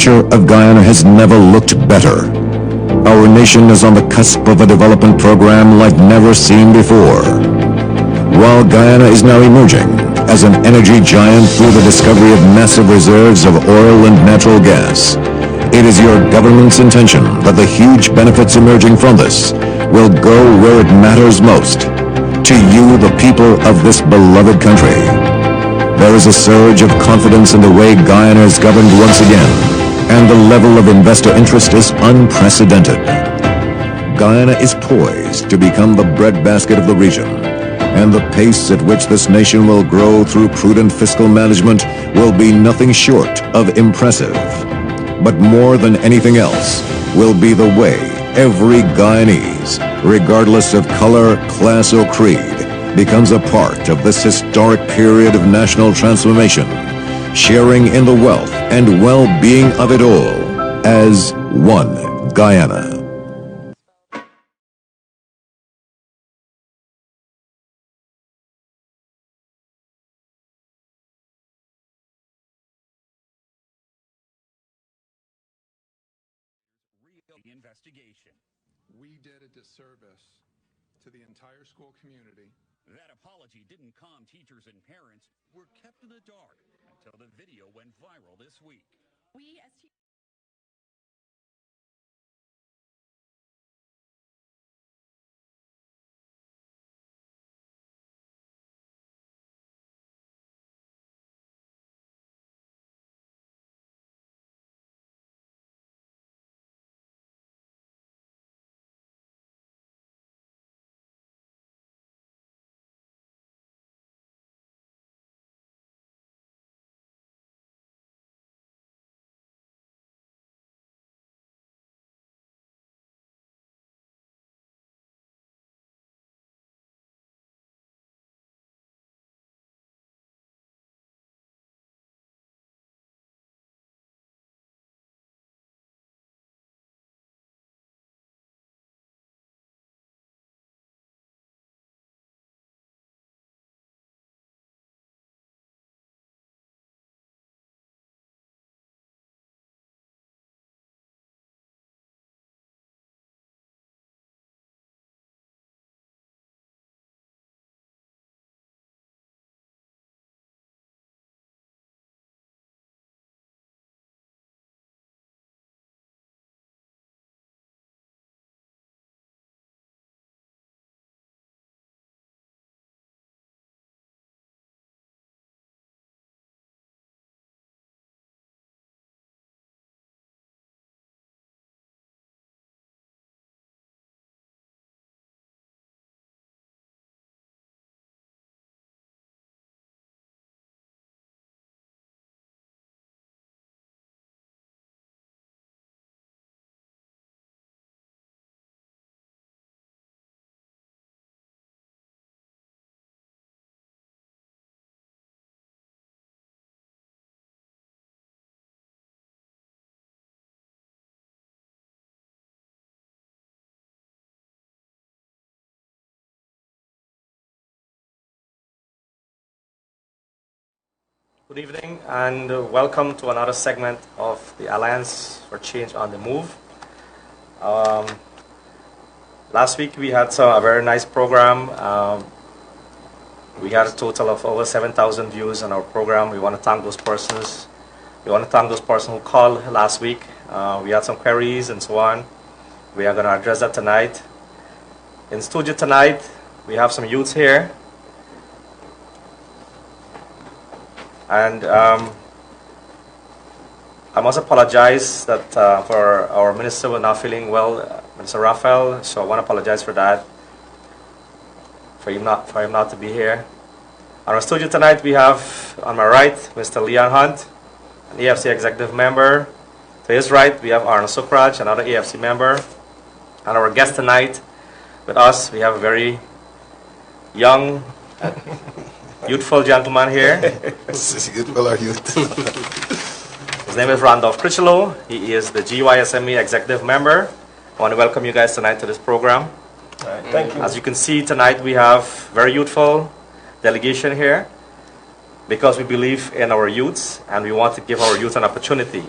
future of Guyana has never looked better. Our nation is on the cusp of a development program like never seen before. While Guyana is now emerging as an energy giant through the discovery of massive reserves of oil and natural gas, it is your government's intention that the huge benefits emerging from this will go where it matters most, to you, the people of this beloved country. There is a surge of confidence in the way Guyana is governed once again, and the level of investor interest is unprecedented. Guyana is poised to become the breadbasket of the region, and the pace at which this nation will grow through prudent fiscal management will be nothing short of impressive. But more than anything else will be the way every Guyanese, regardless of color, class, or creed, becomes a part of this historic period of national transformation, sharing in the wealth and well-being of it all as one Guyana. Investigation. We did a disservice to the entire school community. That apology didn't calm teachers and parents were kept in the dark until the video went viral this week. We as Good evening and welcome to another segment of the Alliance for Change on the Move. Last week we had a very nice program. We had a total of over 7,000 views on our program. We want to thank those persons. We want to thank those persons who called last week. We had some queries and so on. We are going to address that tonight. In studio tonight, we have some youths here. And I must apologize that for our minister was not feeling well, Mr. Raphael. So I want to apologize for that, for him not to be here. On our studio tonight, we have on my right Mr. Leon Hunt, an AFC executive member. To his right, we have Arnold Sukraj, another AFC member. And our guest tonight with us, we have a very young, youthful gentleman here. Youthful or youth? His name is Randolph Critchlow. He is the GYSME executive member. I want to welcome you guys tonight to this program. All right, thank you. As you can see tonight, we have very youthful delegation here because we believe in our youths and we want to give our youth an opportunity.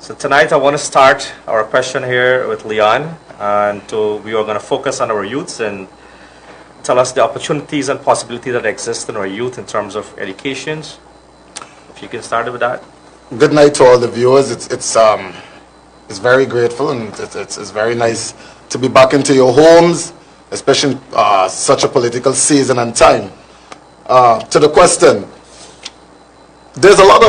So tonight I want to start our question here with Leon, and we are going to focus on our youths and tell us the opportunities and possibilities that exist in our youth in terms of education. If you can start with that. Good night to all the viewers. It's very grateful, and it's very nice to be back into your homes, especially in such a political season and time. To the question, there's a lot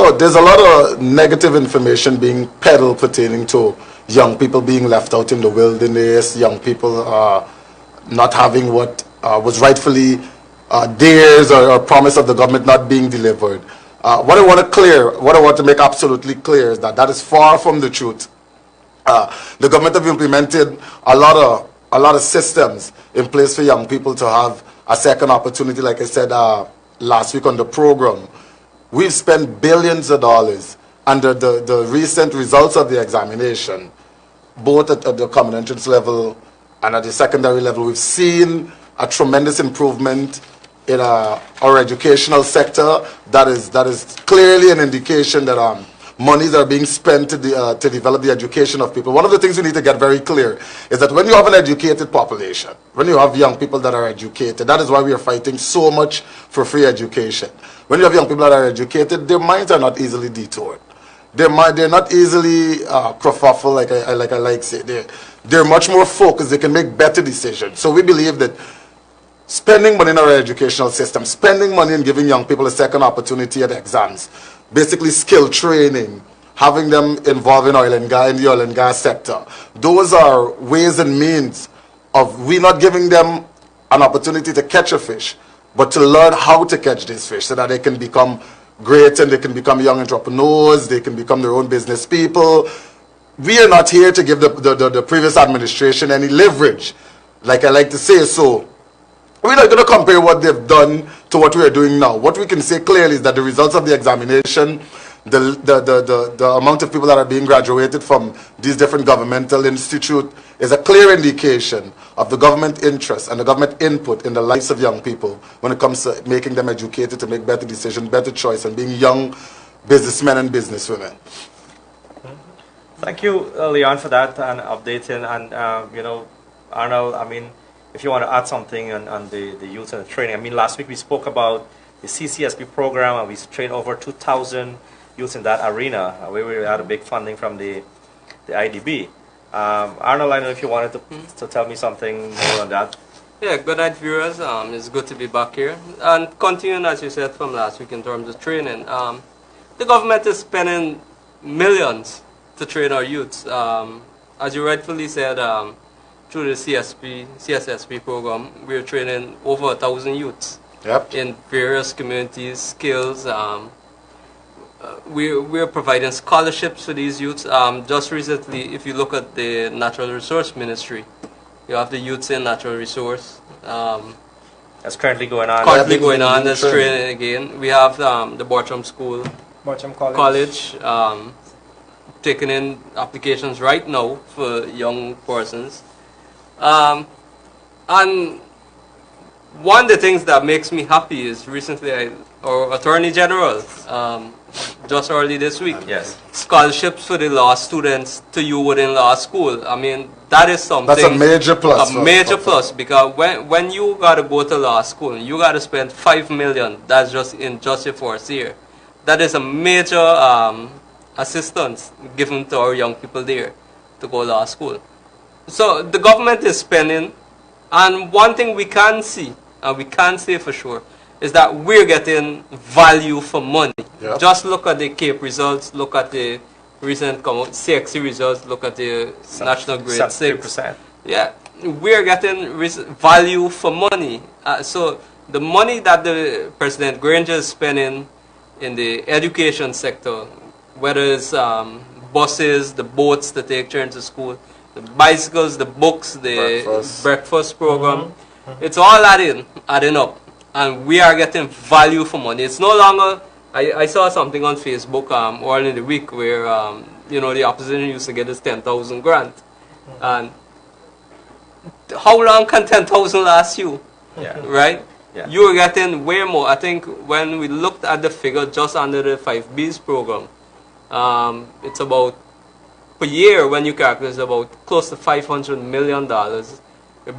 of negative information being peddled pertaining to young people being left out in the wilderness, young people not having what was rightfully theirs, or promise of the government not being delivered. What I want to make absolutely clear is that is far from the truth. The government have implemented a lot of systems in place for young people to have a second opportunity. Like I said last week on the program, we've spent billions of dollars, and the recent results of the examination, both at the common entrance level and at the secondary level, we've seen a tremendous improvement in our educational sector. That is clearly an indication that monies are being spent to develop the education of people. One of the things we need to get very clear is that when you have an educated population, when you have young people that are educated, that is why we are fighting so much for free education. When you have young people that are educated, their minds are not easily detoured. They're not easily kerfuffle, like I like say. They're much more focused. They can make better decisions. So we believe that spending money in our educational system, spending money in giving young people a second opportunity at exams, basically skill training, having them involved in the oil and gas sector, those are ways and means of we not giving them an opportunity to catch a fish, but to learn how to catch this fish so that they can become great and they can become young entrepreneurs, they can become their own business people. We are not here to give the previous administration any leverage, like I like to say. So we're not going to compare what they've done to what we are doing now. What we can say clearly is that the results of the examination, the amount of people that are being graduated from these different governmental institutes is a clear indication of the government interest and the government input in the lives of young people when it comes to making them educated to make better decisions, better choice, and being young businessmen and businesswomen. Thank you, Leon, for that and updating. And Arnold, I mean, if you want to add something on the youth and the training. I mean, last week we spoke about the CCSP program, and we trained over 2,000 youth in that arena, where we had a big funding from the IDB. Arnold, I don't know if you wanted to tell me something more on that. Yeah, good night, viewers. It's good to be back here. And continuing, as you said, from last week in terms of training, the government is spending millions to train our youths. As you rightfully said, through the CSSP program, we're training over 1,000 youths in various communities, skills. We're providing scholarships for these youths. Just recently, if you look at the Natural Resource Ministry, you have the Youths in Natural Resource. That's currently going on. That's training again. We have the Bartram School, Bartram College taking in applications right now for young persons. And one of the things that makes me happy is recently our Attorney General, just early this week, scholarships for the law students to you within law school. I mean, that is something. That's a major plus. A major plus, because when you got to go to law school, you got to spend $5 million. That's just in just your first year. That is a major assistance given to our young people there to go to law school. So the government is spending, and one thing we can see, and we can say for sure, is that we're getting value for money. Yep. Just look at the CAPE results, look at the recent CXC results, look at the National Grade 6. Yeah, we're getting value for money. So the money that the President Granger is spending in the education sector, whether it's buses, the boats to take children to school, the bicycles, the books, the breakfast program, it's all adding up. And we are getting value for money. It's no longer, I saw something on Facebook early in the week where, the opposition used to get this 10,000 grant. And how long can 10,000 last you? Yeah. Right? Yeah. You're getting way more. I think when we looked at the figure just under the 5Bs program, it's about per year, when you calculate, about close to $500 million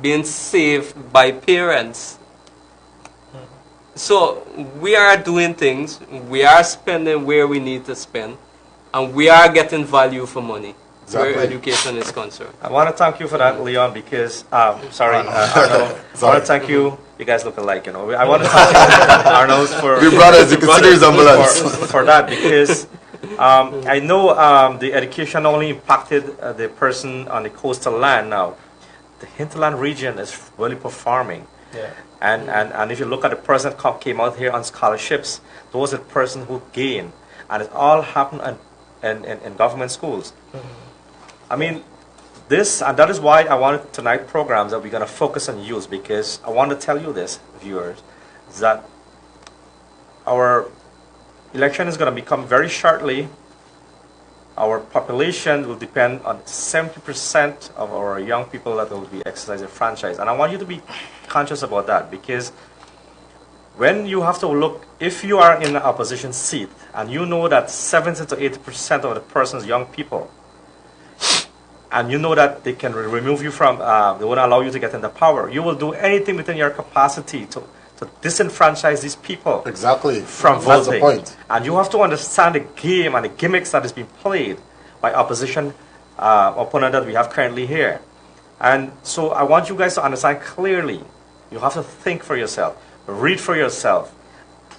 being saved by parents. So we are doing things, we are spending where we need to spend, and we are getting value for money where education is concerned. I want to thank you for that, Leon, because, sorry, Arnold. I want to thank you. You guys look alike, you know. I want to thank you, Arnold, for... We're brothers, you can see the resemblance. For that, because I know the education only impacted the person on the coastal land now. The hinterland region is really performing. Yeah. And if you look at the person came out here on scholarships, those are the person who gain. And it all happened in government schools. I mean, and that is why I wanted tonight programs that we're going to focus on youth, because I want to tell you this, viewers, is that our election is going to become very shortly. Our population will depend on 70% of our young people that will be exercising franchise. And I want you to be conscious about that, because when you have to look, if you are in an opposition seat and you know that 70 to 80% of the person's young people, and you know that they can remove you from, they won't allow you to get into power, you will do anything within your capacity to disenfranchise these people from voting. That's the point. And you have to understand the game and the gimmicks that is being played by opposition opponent that we have currently here. And so I want you guys to understand clearly. You have to think for yourself, read for yourself,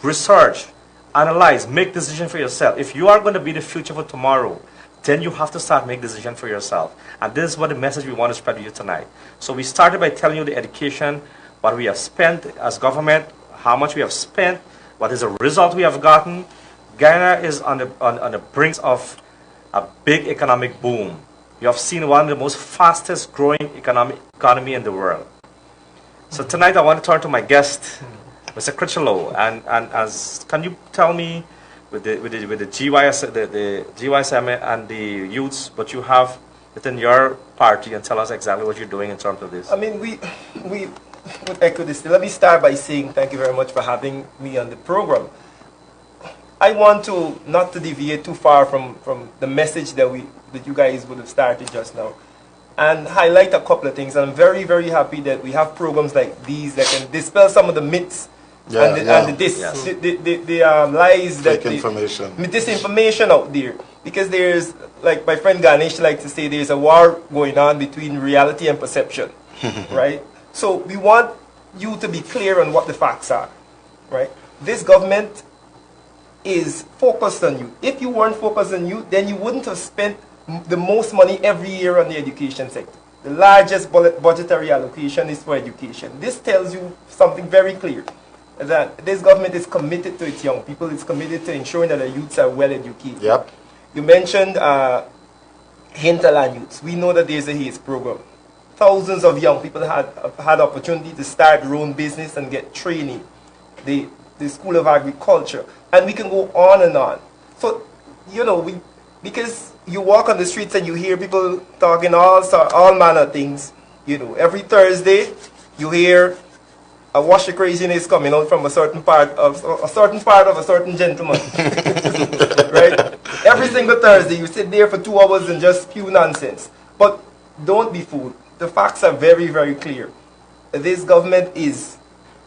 research, analyze, make decisions for yourself. If you are going to be the future for tomorrow, then you have to start make decisions for yourself. And this is what the message we want to spread to you tonight. So we started by telling you the education, what we have spent as government, how much we have spent, what is the result we have gotten. Guyana is on the brink of a big economic boom. You have seen one of the most fastest growing economy in the world. So tonight I want to turn to my guest, Mr. Critchlow, and can you tell me with the GYSM and the youths what you have within your party, and tell us exactly what you're doing in terms of this? I mean, we would echo this. Let me start by saying thank you very much for having me on the program. I want to not to deviate too far from the message that you guys would have started just now, and highlight a couple of things. I'm very, very happy that we have programs like these that can dispel some of the myths and the lies, misinformation out there. Because there's, like my friend Ganesh likes to say, there's a war going on between reality and perception, right? So we want you to be clear on what the facts are, right? This government is focused on you. If you weren't focused on you, then you wouldn't have spent the most money every year on the education sector. The largest budgetary allocation is for education. This tells you something very clear, that this government is committed to its young people. It's committed to ensuring that the youths are well educated. Yep. You mentioned hinterland youths. We know that there's a HAZE program. Thousands of young people have had opportunity to start their own business and get training. The School of Agriculture. And we can go on and on. So, you know, because you walk on the streets and you hear people talking all manner of things. You know, every Thursday you hear a wash of craziness coming out from a certain part of a certain gentleman. Right? Every single Thursday you sit there for 2 hours and just spew nonsense. But don't be fooled. The facts are very, very clear. This government is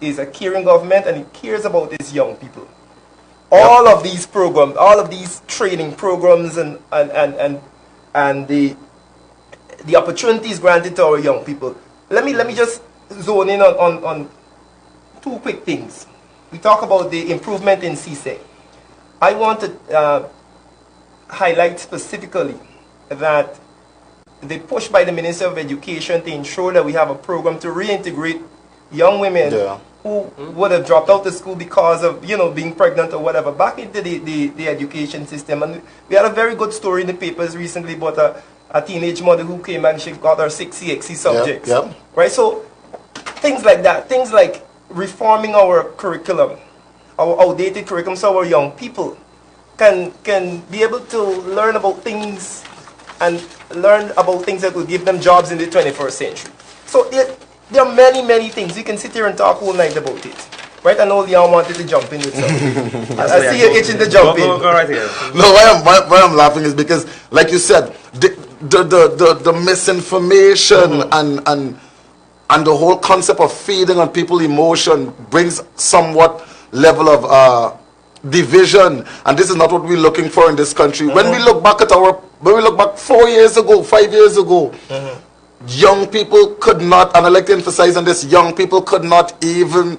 a caring government, and it cares about its young people. All of these programs, all of these training programs and the opportunities granted to our young people. Let me just zone in on 2 quick things. We talk about the improvement in CSEC. I want to highlight specifically that the push by the Minister of Education to ensure that we have a program to reintegrate young women who would have dropped out of school because of, you know, being pregnant or whatever, back into the education system. And we had a very good story in the papers recently about a teenage mother who came and she got her 6 CXC subjects. Right? So things like that, things like reforming our curriculum, our outdated curriculum, so our young people can be able to learn about things and learn about things that will give them jobs in the 21st century. So there are many, many things. You can sit here and talk all night about it. Right? I know Leon wanted to jump in with something. I see you itching to jump in. Go right here. No, why I'm laughing is because, like you said, the misinformation and the whole concept of feeding on people emotion brings somewhat level of division, and this is not what we're looking for in this country. When we look back 4 years ago, 5 years ago, young people could not, and I like to emphasize on this, young people could not even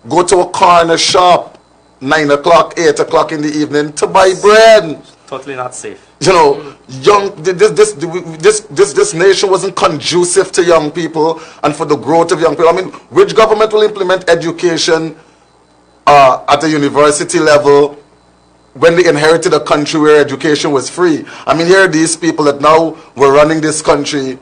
go to a corner shop 9 o'clock, 8 o'clock in the evening to buy bread. Totally not safe. You know, this nation wasn't conducive to young people and for the growth of young people. I mean, which government will implement education at the university level when they inherited a country where education was free? I mean, here are these people that now were running this country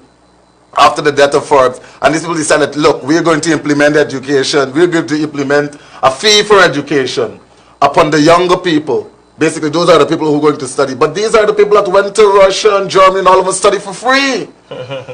after the death of Forbes, and these people decided, look, we're going to implement education, we're going to implement a fee for education upon the younger people. Basically, those are the people who are going to study. But these are the people that went to Russia and Germany and all of them study for free.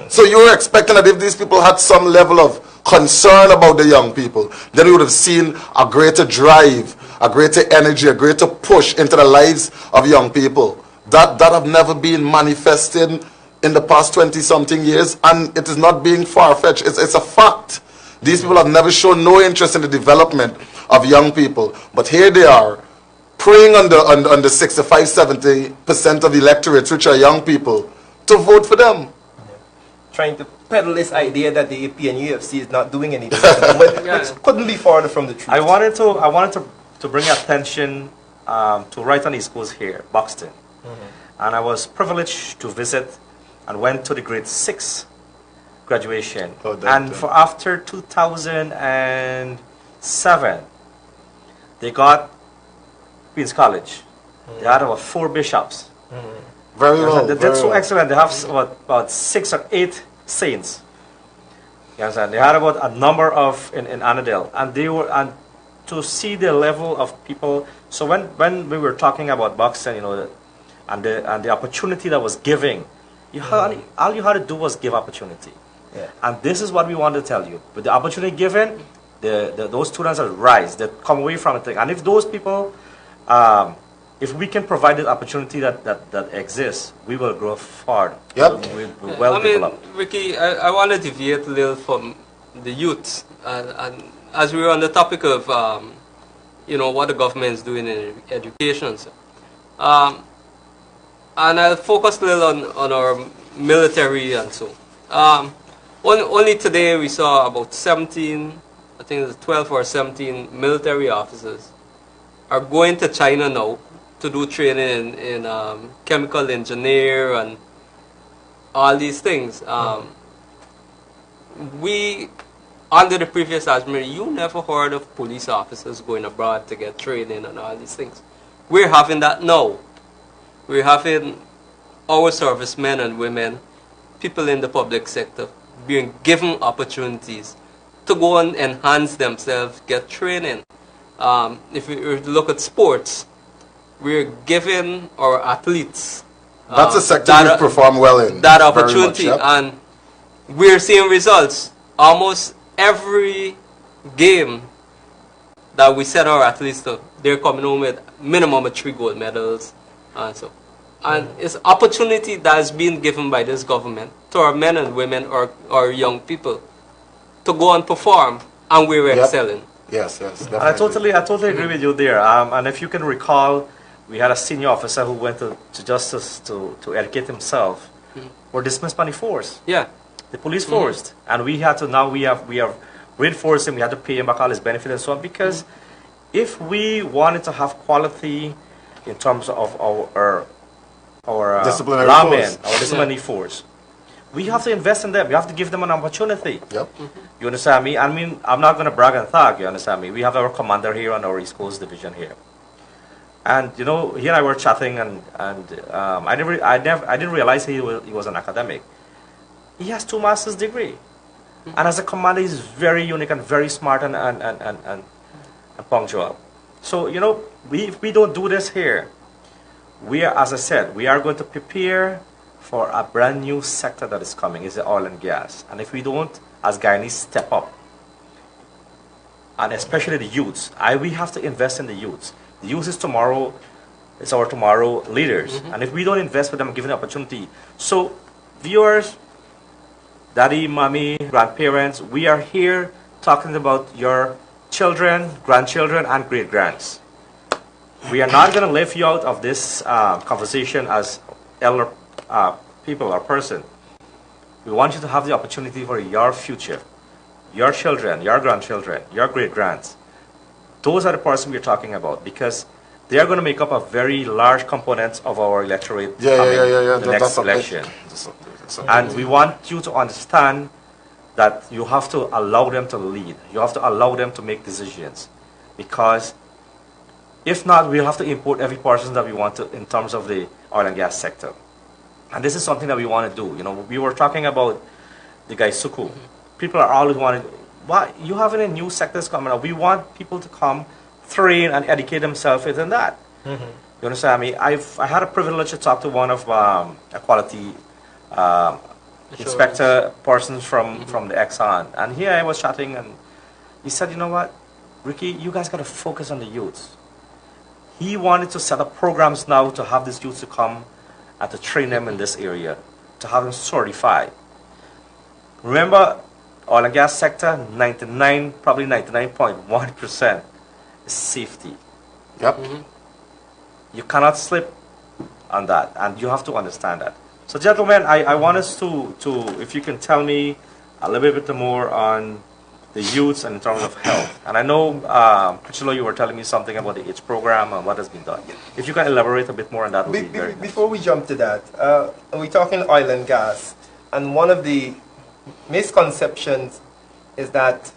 So you're expecting that if these people had some level of concern about the young people, then we would have seen a greater drive, a greater energy, a greater push into the lives of young people. That have never been manifested in the past 20-something years, and it is not being far-fetched. It's a fact. These people have never shown no interest in the development of young people. But here they are, preying on the 65-70% of the electorates, which are young people, to vote for them. Trying to peddle this idea that the AP and UFC is not doing anything, which couldn't be farther from the truth. I wanted to bring attention to right on East Coast here, Buxton. And I was privileged to visit and went to the grade 6 graduation. For after 2007, they got Queen's College. They had about 4 bishops. Very well. They're so excellent. They have about 6 or 8 saints. You understand? They had about a number of in Annandale, and to see the level of people. So when we were talking about Buxton, you know, and the opportunity that was giving, all you had to do was give opportunity. Yeah. And this is what we want to tell you. With the opportunity given, those students will rise. They come away from it. And if those people, if we can provide the opportunity that exists, we will grow far. Yep. We're well developed. Ricky, I want to deviate a little from the youth. And as we were on the topic of, you know, what the government is doing in education. And I'll focus a little on our military and so. Only today we saw about 17, I think it's 12 or 17 military officers are going to China now to do training in chemical engineer and all these things. We, under the previous administration, you never heard of police officers going abroad to get training and all these things. We're having that now. We're having our servicemen and women, people in the public sector, being given opportunities to go and enhance themselves, get training. If we look at sports, we're giving our athletes that's a sector we perform well in. That opportunity, much, yep. And we're seeing results. Almost every game that we set our athletes to, they're coming home with minimum of 3 gold medals, and so. And it's opportunity that is being given by this government to our men and women or young people to go and perform, and we're excelling. Yes, definitely. I totally agree with you there. And if you can recall, we had a senior officer who went to justice to educate himself. Were dismissed by the force. Yeah, the police force, and we had to we have reinforced him. We had to pay him back all his benefits and so on, because if we wanted to have quality in terms of our disciplinary lawmen, force. our disciplinary force, we have to invest in them. We have to give them an opportunity. Yep. You understand me? I mean, I'm not going to brag and talk. You understand me? We have our commander here on our East Coast division here, and you know, he and I were chatting, and I didn't realize he was an academic. He has 2 master's degree, and as a commander, he's very unique and very smart and punctual. So you know, if we don't do this here, we are, as I said, we are going to prepare for a brand new sector that is coming, is the oil and gas. And if we don't, as Guyanese, step up, and especially the youths, we have to invest in the youths. The youth is tomorrow, it's our tomorrow leaders. And if we don't invest with them and give them the opportunity, so viewers, daddy, mommy, grandparents, we are here talking about your children, grandchildren, and great-grands. We are not going to leave you out of this conversation as elder people or person. We want you to have the opportunity for your future, your children, your grandchildren, your great-grands. Those are the person we're talking about, because they are going to make up a very large component of our electorate the next election. And we want you to understand that you have to allow them to lead. You have to allow them to make decisions. Because if not, we'll have to import every person that we want to in terms of the oil and gas sector. And this is something that we want to do. You know, we were talking about the guy Suku. People are always wanting, why you have any new sectors coming up? We want people to come, train and educate themselves within that. You understand me? I had a privilege to talk to one of a quality inspector persons from the Exxon, and here I was chatting, and he said, you know what, Ricky, you guys got to focus on the youths. He wanted to set up programs now to have these youths to come and to train them in this area, to have them certified. Remember, oil and gas sector, probably 99.1% is safety. Yep. You cannot slip on that, and you have to understand that. So, gentlemen, I want us to if you can tell me a little bit more on the youths and in terms of health. And I know, Priscilla, you were telling me something about the AIDS program and what has been done. If you can elaborate a bit more on that, would be very nice. Before we jump to that, we're talking oil and gas, and one of the misconceptions is that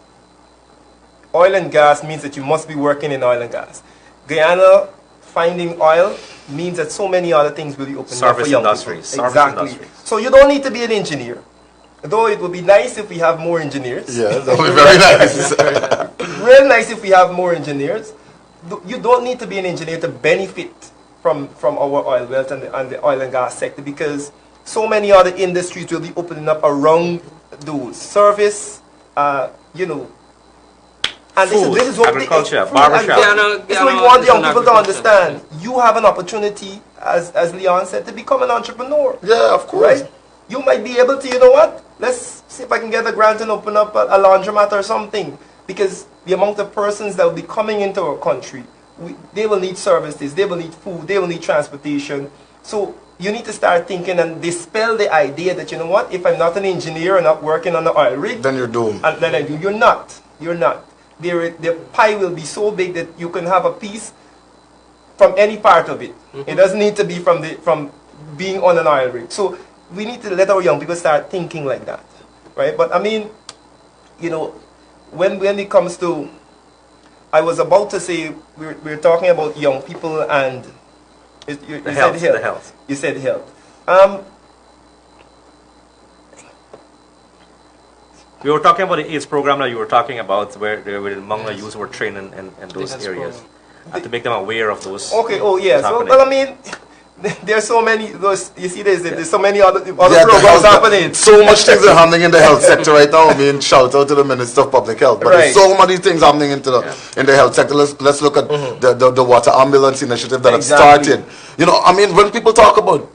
oil and gas means that you must be working in oil and gas. Guyana finding oil means that so many other things will be opened up for young people. Exactly. So you don't need to be an engineer. Though it would be nice if we have more engineers. Yeah, that would be very nice. Real nice if we have more engineers. You don't need to be an engineer to benefit from our oil wealth and the oil and gas sector, because so many other industries will be opening up around those. Service, you know. And food, this is what agriculture, barbershop. This is what we want young people to understand. You have an opportunity, as Leon said, to become an entrepreneur. Yeah, of course. Right? You might be able to, you know what? Let's see if I can get a grant and open up a laundromat or something. Because the amount of persons that will be coming into our country, they will need services, they will need food, they will need transportation. So you need to start thinking and dispel the idea that, you know what, if I'm not an engineer or not working on the oil rig, then you're doomed. And then you're not. You're not. The pie will be so big that you can have a piece from any part of it. It doesn't need to be from being on an oil rig. So we need to let our young people start thinking like that, right? But I mean, you know, when it comes to, I was about to say, we're talking about young people and you said health. The health. You said health. We were talking about the AIDS program that you were talking about, where among the youth were trained in those areas, and to make them aware of those. Okay. Oh yes. Well, I mean, there's so many. You see, there's so many other programs happening. So much things are happening in the health sector right now. I mean, shout out to the Minister of Public Health. But there's so many things happening in the health sector. Let's look at the water ambulance initiative that have started. You know, I mean, when people talk about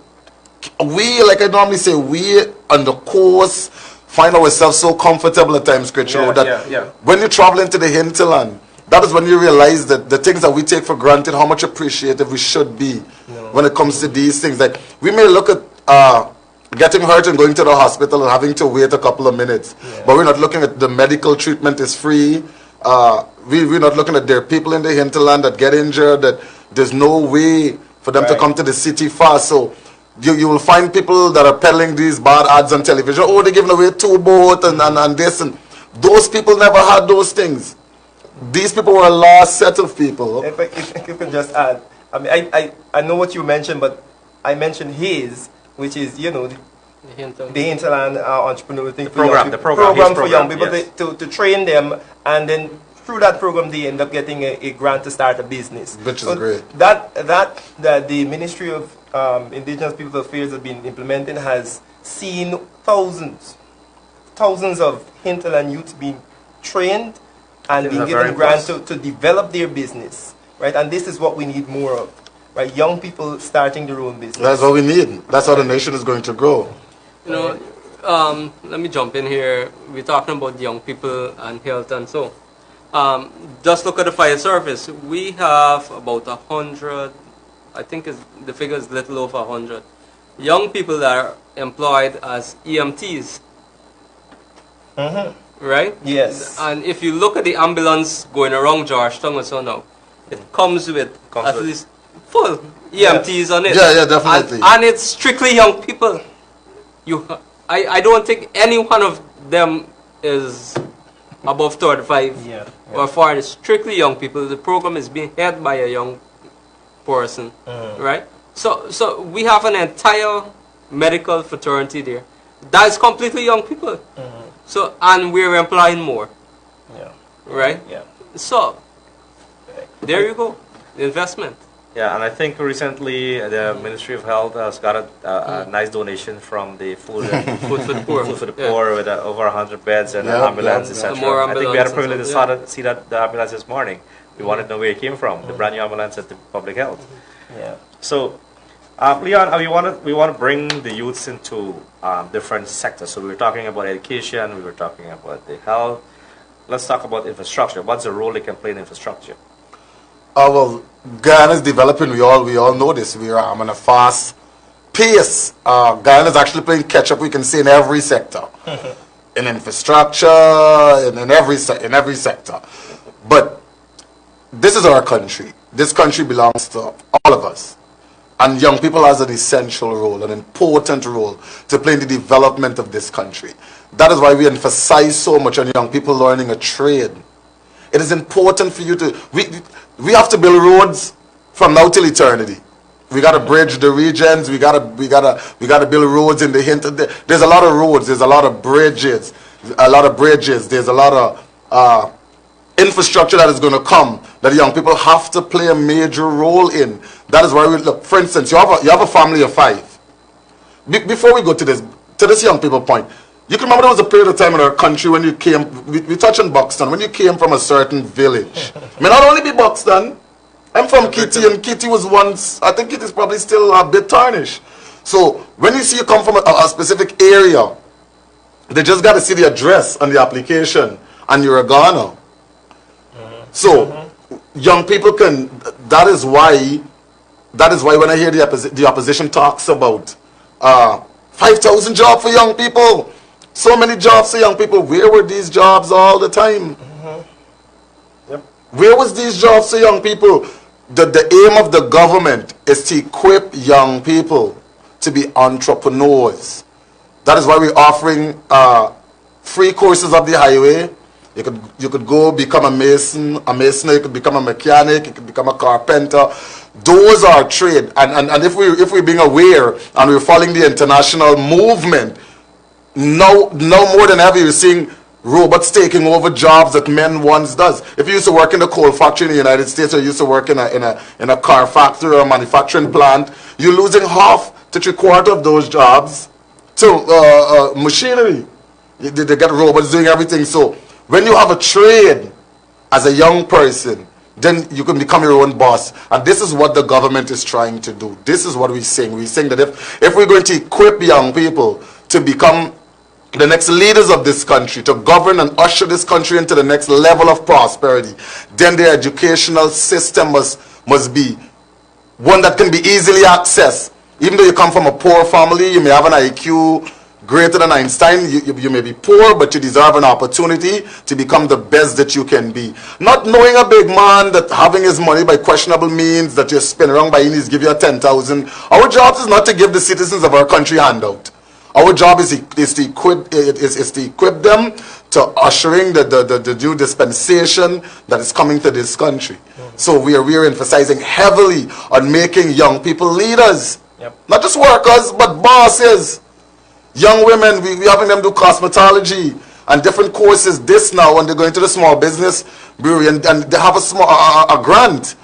like I normally say, we on the course find ourselves so comfortable at times, Critchlow, that when you travel into the hinterland, that is when you realize that the things that we take for granted, how much appreciative we should be when it comes to these things. Like, we may look at getting hurt and going to the hospital and having to wait a couple of minutes, but we're not looking at the medical treatment is free. We're not looking at there are people in the hinterland that get injured, that there's no way for them to come to the city fast. So you will find people that are peddling these bad ads on television. Oh, they're giving away 2 boats and this. And those people never had those things. These people were a lost set of people. If you can just add, I mean, I know what you mentioned, but I mentioned his, which is, you know, the hinterland entrepreneur thing. The program for young people, to train them, and then through that program they end up getting a grant to start a business. Which is great. That the Ministry of Indigenous People Affairs has been implementing has seen thousands of hinterland youths being trained and being given grants to develop their business, right? And this is what we need more of, right? Young people starting their own business. That's what we need. That's how the nation is going to grow. You know, let me jump in here. We're talking about young people and health and so. Just look at the fire service. We have about 100, I think the figure is little over 100, young people that are employed as EMTs. Right? Yes. And if you look at the ambulance going around Georgetown and so now, it comes with at least full EMTs on it. Yeah, definitely. And it's strictly young people. I don't think any one of them is above 35 or 40. Strictly young people. The program is being headed by a young person, right? So we have an entire medical fraternity there. That is completely young people. So, and we're employing more. Right? So, there you go. The investment. Yeah, and I think recently the Ministry of Health has got a nice donation from the food for the poor, food for the poor with over 100 beds and an ambulance, etc. I think we had a privilege to see that the ambulance this morning. We wanted to know where it came from, the brand new ambulance at the public health. So, Leon, we want to bring the youths into different sectors. So we were talking about education, we were talking about the health. Let's talk about infrastructure. What's the role they can play in infrastructure? Well, Guyana is developing. We all know this. We are on a fast pace. Guyana is actually playing catch up. We can say in every sector, in infrastructure, in every sector. But this is our country. This country belongs to all of us, and young people has an essential role, an important role to play in the development of this country. That is why we emphasize so much on young people learning a trade. It is important for you to. We have to build roads from now till eternity. We got to bridge the regions. We gotta build roads in the hint. There's a lot of roads. There's a lot of bridges. There's a lot of infrastructure that is going to come that young people have to play a major role in. That is why we look. For instance, you have a family of 5. Before we go to this young people point. You can remember there was a period of time in our country when you came, we touched on Buxton, when you came from a certain village. May not only be Buxton, I'm from Kitty, and Kitty was once, I think it is probably still a bit tarnished. So when you see you come from a specific area, they just got to see the address on the application, and you're a Ghana. So young people can, that is why when I hear the opposition talks about 5,000 jobs for young people, so many jobs for young people. Where were these jobs all the time? Where was these jobs for young people? The aim of the government is to equip young people to be entrepreneurs. That is why we're offering free courses of the highway. You could go become a mason, you could become a mechanic, you could become a carpenter. Those are trade. And if we're being aware and we're following the international movement, now more than ever you're seeing robots taking over jobs that men once does. If you used to work in a coal factory in the United States, or you used to work in a car factory or a manufacturing plant, you're losing half to 3/4 of those jobs to machinery. They get robots doing everything. So when you have a trade as a young person, then you can become your own boss. And this is what the government is trying to do. This is what we're saying. We're saying that if we're going to equip young people to become the next leaders of this country, to govern and usher this country into the next level of prosperity, then the educational system must be one that can be easily accessed. Even though you come from a poor family, you may have an IQ greater than Einstein, you may be poor, but you deserve an opportunity to become the best that you can be. Not knowing a big man that having his money by questionable means, that you spin around by needs, give you a 10,000. Our job is not to give the citizens of our country handout. Our job is to equip them to ushering the due dispensation that is coming to this country. So we are emphasizing heavily on making young people leaders. Not just workers, but bosses. Young women, we having them do cosmetology and different courses this now, when they're going to the small business brewery and they have a grant.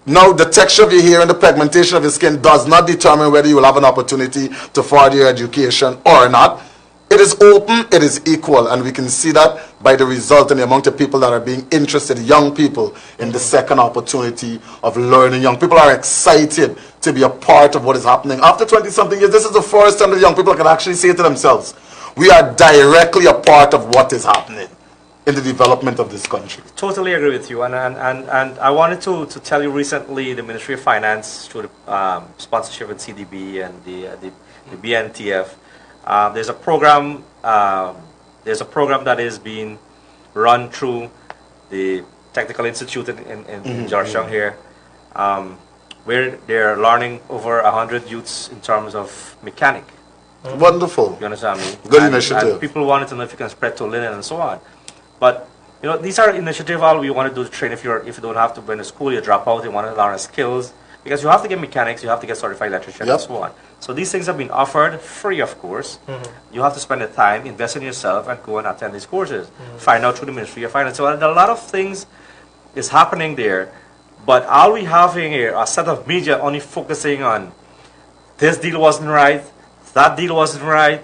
Now, the texture of your hair and the pigmentation of your skin does not determine whether you will have an opportunity to further your education or not. It is open, it is equal, and we can see that by the result and the amount of people that are being interested, young people, in the second opportunity of learning. Young people are excited to be a part of what is happening. After 20-something years, this is the first time that young people can actually say to themselves, we are directly a part of what is happening in the development of this country. Totally agree with you. And I wanted to tell you recently, the Ministry of Finance, through the sponsorship with CDB and the BNTF, there's a program that is being run through the Technical Institute in Georgetown here, where they're learning over 100 youths in terms of mechanic. Wonderful. You understand me? Good initiative. And people wanted to know if you can spread to linen and so on. But you know, these are initiatives all we want to do to train. If you don't have to go into school, you drop out, you want to learn skills. Because you have to get mechanics, you have to get certified electrician, and so on. So these things have been offered free, of course. You have to spend the time, invest in yourself, and go and attend these courses. Find out through the Ministry of Finance. So a lot of things is happening there. But all we having here, a set of media only focusing on this deal wasn't right, that deal wasn't right.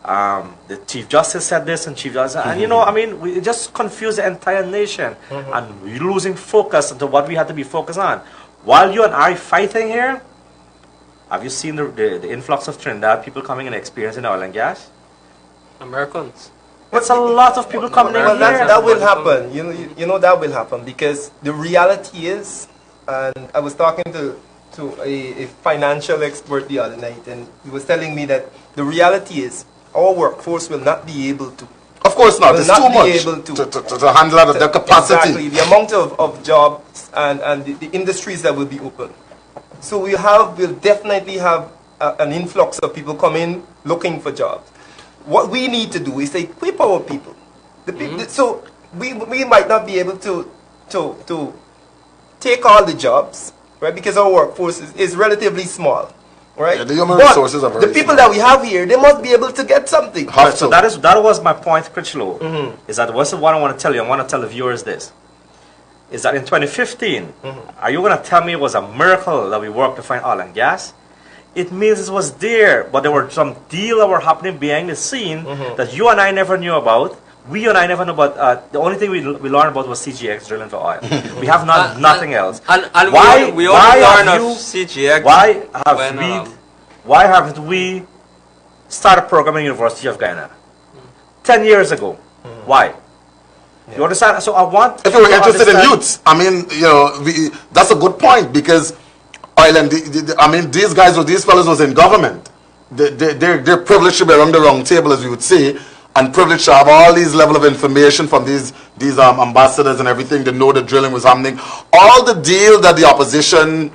The Chief Justice said this, and Chief Justice, and you know, I mean, we just confuse the entire nation, and we're losing focus into what we had to be focused on. While you and I fighting here, have you seen the influx of Trinidad people coming and experiencing oil and gas? Americans. It's a lot of people coming in Well, here. that will happen. You know that will happen because the reality is, and I was talking to a financial expert the other night, and he was telling me that the reality is our workforce will not be able to. Of course not. Will It's not too be much able to handle out of their capacity. Exactly. The amount of jobs and the industries that will be open. So we'll definitely have an influx of people coming looking for jobs. What we need to do is equip our people. The people so we might not be able to take all the jobs, right? Because our workforce is relatively small. Right? Yeah, the human but resources are very the people small. that we have here, they must be able to get something. So that was my point, Critchlow. Is that what's what I want to tell you? I want to tell the viewers this. Is that in 2015, are you going to tell me it was a miracle that we worked to find oil and gas? It means it was there, but there were some deals that were happening behind the scene that you and I never knew about. We and I never knew about. The only thing we learned about was CGX drilling for oil. We have nothing else. And we only learn of CGX. Why haven't we started programming University of Guyana 10 years ago? Why? You understand? So I want. If you were interested in youths, I mean, you know, that's a good point because oil and I mean, these guys or these fellows was in government. They're privileged to be around the round table, as you would say, and privileged to have all these level of information from these ambassadors and everything to know the drilling was happening. All the deal that the opposition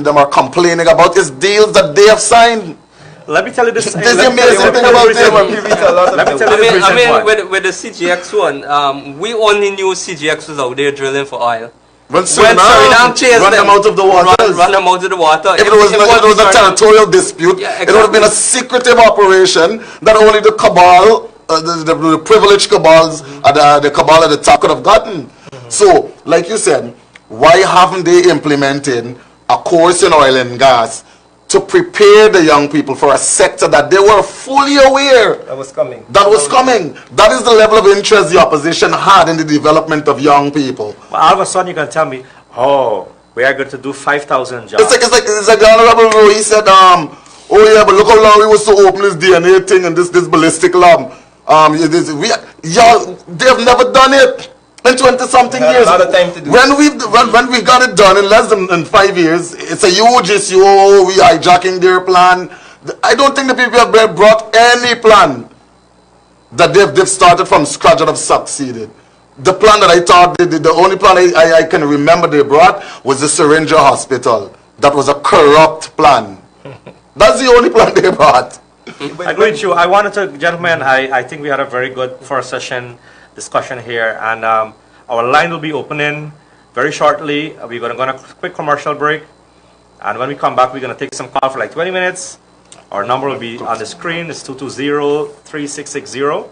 them are complaining about is deals that they have signed. Let me tell you this. This amazing thing about them. Let me tell you this. I mean, with the CGX one, we only knew CGX was out there drilling for oil. When Suriname chased run them out of the water. Run them out of the water. If it was a territorial dispute, it would have been a secretive operation that only the cabal, the privileged cabals, the cabal at the top could have gotten. So, like you said, why haven't they implemented a course in oil and gas to prepare the young people for a sector that they were fully aware that was coming? That is the level of interest the opposition had in the development of young people. But all of a sudden, you can tell me, oh, we are going to do 5,000 jobs. It's like the Honorable Roy, he said, oh yeah, but look how long we was to open this DNA thing and this ballistic lab. They have never done it. In 20-something years, a lot of time to do when we got it done in less than 5 years, it's a huge issue. Oh, we hijacking their plan. I don't think the people have brought any plan that they've started from scratch that have succeeded. The plan that I thought, the only plan I can remember they brought was the Syringa Hospital. That was a corrupt plan. That's the only plan they brought. I agree with you. I wanted to, gentlemen, I think we had a very good first session discussion here, and our line will be opening very shortly. We're going to go on a quick commercial break, and when we come back, we're going to take some call for like 20 minutes. Our number will be on the screen. It's 220-3660.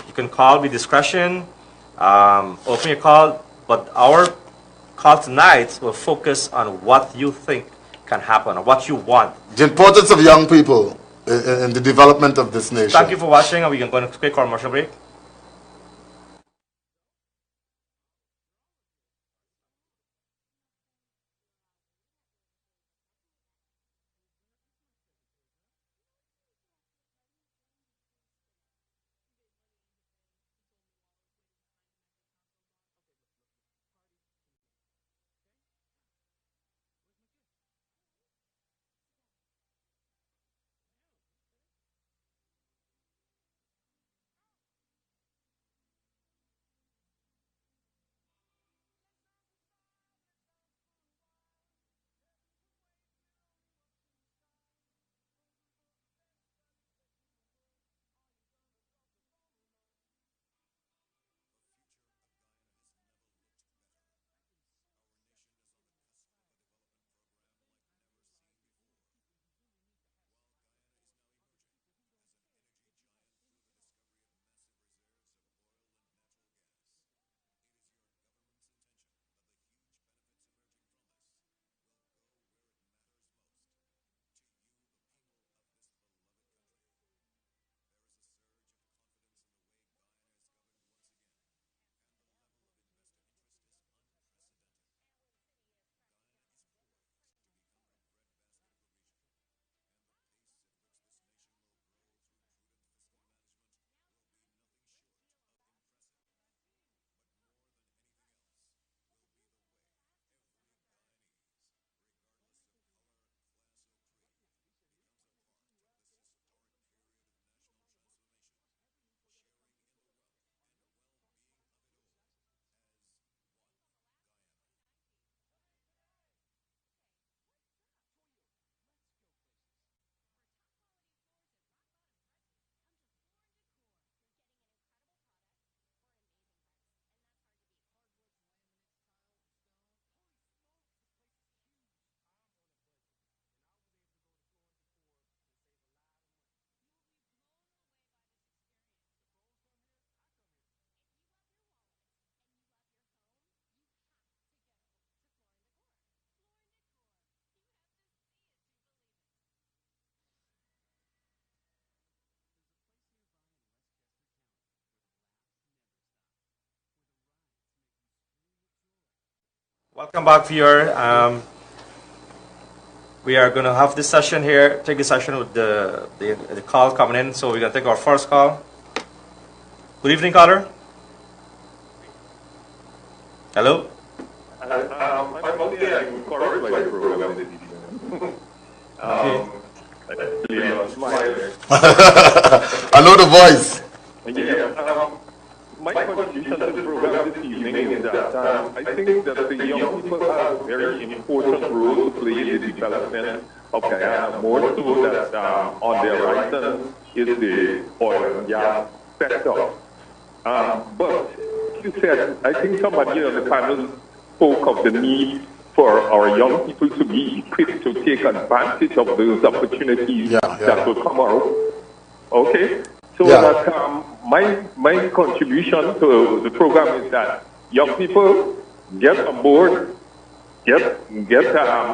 You can call with discretion, open your call, but our call tonight will focus on what you think can happen or what you want. The importance of young people in the development of this nation. Thank you for watching, and we can go on a quick commercial break. Welcome back, viewer. We are going to have this session here, take the session with the call coming in. So we're going to take our first call. Good evening, caller. Hello? I'm encouraged by the program this evening. I know the voice. My contribution to the program this evening is that I think that the young people have a very important role to play in the development of Guyana, more so that on their horizon is the oil and gas sector. But you said, I think somebody on the panel spoke of the need for our young people to be equipped to take advantage of those opportunities that will come out. Okay? So that my contribution to the program is that young people get on board, get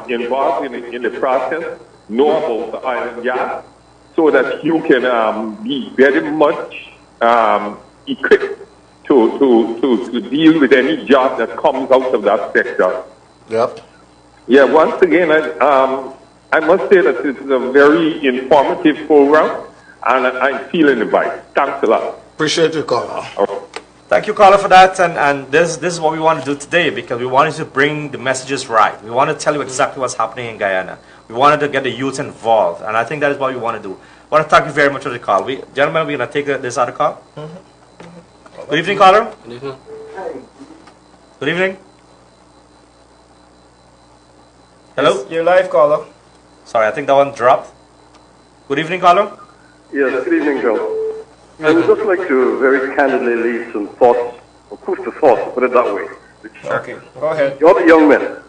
involved in the process, know about the oil and gas, so that you can be very much equipped to deal with any job that comes out of that sector. Yep. Yeah, once again, I must say that this is a very informative program, and I'm feeling the vibe. Thanks a lot. Appreciate you, caller. Thank you, caller, for that. And this is what we want to do today, because we wanted to bring the messages right. We want to tell you exactly what's happening in Guyana. We wanted to get the youth involved, and I think that is what we want to do. I want to thank you very much for the call. Gentlemen, we're going to take this other call. Good evening, caller. Good evening. Good evening. Hello? Yes, you're live, caller. Sorry, I think that one dropped. Good evening, caller. Yes, good evening, Joe. I would just like to very candidly leave some thoughts, or food for thought, put it that way. Okay, go ahead. You're the young men.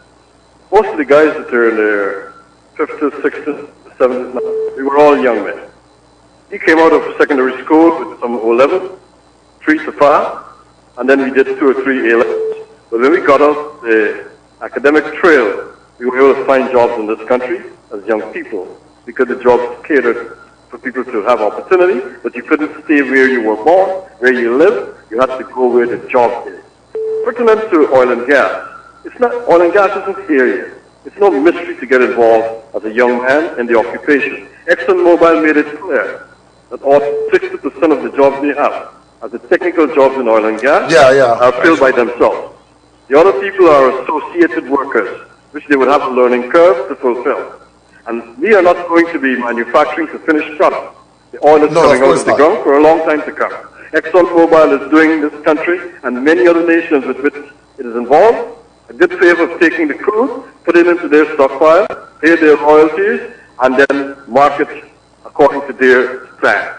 Most of the guys that are in their 50s, 60s, 70s now, we were all young men. He came out of secondary school with some O-level, 3 to 5, and then we did 2 or 3 A-levels. But when we got off the academic trail, we were able to find jobs in this country as young people, because the jobs catered for people to have opportunity, but you couldn't stay where you were born, where you live. You had to go where the job is. Pertinent to oil and gas, it's not, oil and gas isn't here yet. It's no mystery to get involved as a young man in the occupation. ExxonMobil made it clear that all 60% of the jobs they have, as the technical jobs in oil and gas, are filled by themselves. The other people are associated workers, which they would have a learning curve to fulfill. And we are not going to be manufacturing the finished product. The oil is coming out of the ground for a long time to come. ExxonMobil is doing this country and many other nations with which it is involved a good favor of taking the crude, put it into their stockpile, pay their royalties, and then market according to their plan.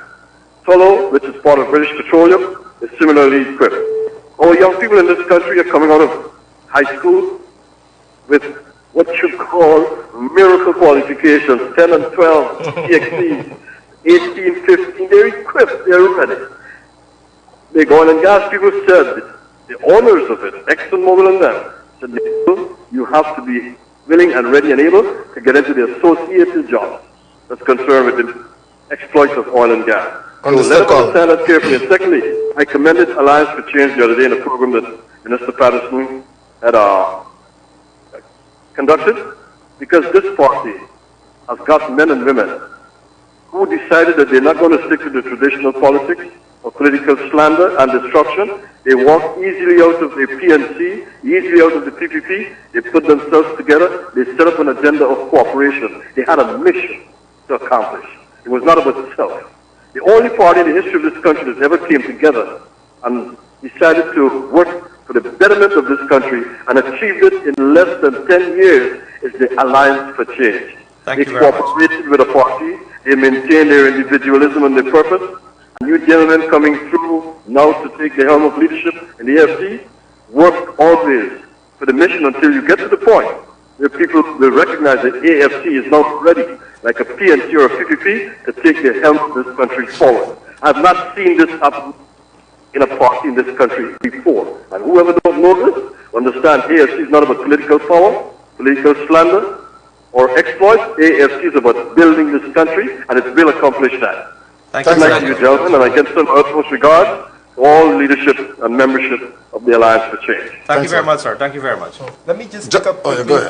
Tullow, which is part of British Petroleum, is similarly equipped. Our young people in this country are coming out of high school with what you call miracle qualifications, 10 and 12, PhDs, 18, 15, they're equipped, they're ready. The oil and gas people said, the owners of it, ExxonMobil and them, said, you have to be willing and ready and able to get into the associated jobs that's concerned with the exploits of oil and gas. So let us understand that carefully. And secondly, I commended Alliance for Change the other day in a program that Minister Patterson had conducted, because this party has got men and women who decided that they're not going to stick to the traditional politics of political slander and destruction. They walk easily out of the PNC, easily out of the PPP. They put themselves together. They set up an agenda of cooperation. They had a mission to accomplish. It was not about itself. The only party in the history of this country that ever came together and decided to work for the betterment of this country and achieved it in less than 10 years is the Alliance for Change. They cooperated with a party. They maintained their individualism and their purpose. You gentlemen coming through now to take the helm of leadership in the AFC, work always for the mission until you get to the point where people will recognize that AFC is now ready, like a PNC or a PPP, to take the helm of this country forward. I have not seen this happen in a party in this country before. And whoever don't know this, understand AFC is not about political power, political slander, or exploit. AFC is about building this country, and it will accomplish that. Thank you, gentlemen, and I get some utmost regard all leadership and membership of the Alliance for Change. Thank you very much, sir. Thank you very much. Let me just pick up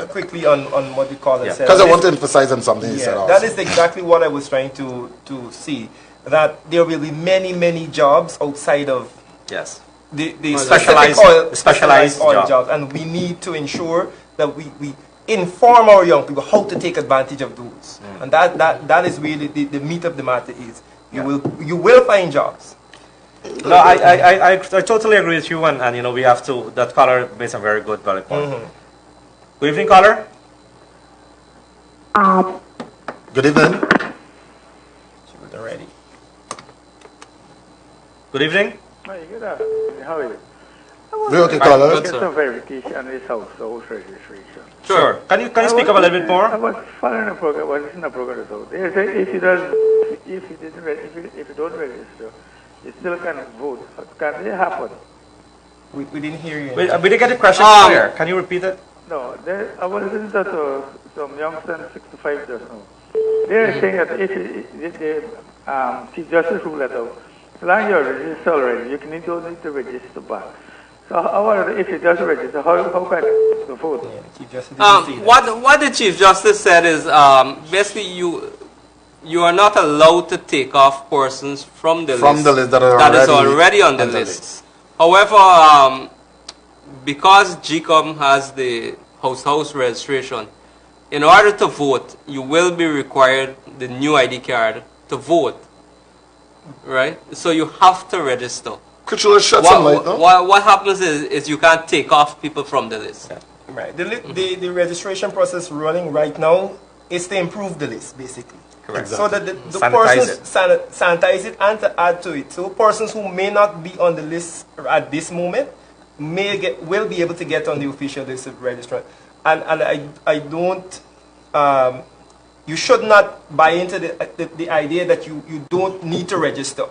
quickly on what the caller said. Because I want to emphasize on something he said also. That is exactly what I was trying to see. That there will be many jobs outside of the specialized oil jobs. And we need to ensure that we inform our young people how to take advantage of those. And that is really the meat of the matter is you will find jobs. No, I totally agree with you, and you know, we have to, that caller made some very good valid point. Good evening, caller. Good evening. She was ready. Good evening. Hi, good afternoon. How are you? We're okay, caller. Get some verification on this household registration. Sure. Can you speak up a little bit more? I was following a program. Well, listening to a program. They say if you don't register, you still can vote. Can it happen? We didn't hear you. We didn't get the question clear. Can you repeat it? No, I was listening to some youngsters 65 just now. They're saying that if the Chief Justice ruled that out, as long as you're registered already, you don't need to register back. So I wonder if you just register, how can you vote? Chief Justice what the Chief Justice said is basically you are not allowed to take off persons from the list that is already on the list. However, because GCOM has the house registration, in order to vote, you will be required the new ID card to vote, right? So you have to register. Could you shed some light, no? What happens is you can't take off people from the list. Right. The registration process running right now is to improve the list, basically. Correct. So that the persons sanitize it and to add to it. So persons who may not be on the list at this moment will be able to get on the official list of registrant. And I don't. You should not buy into the idea that you don't need to register.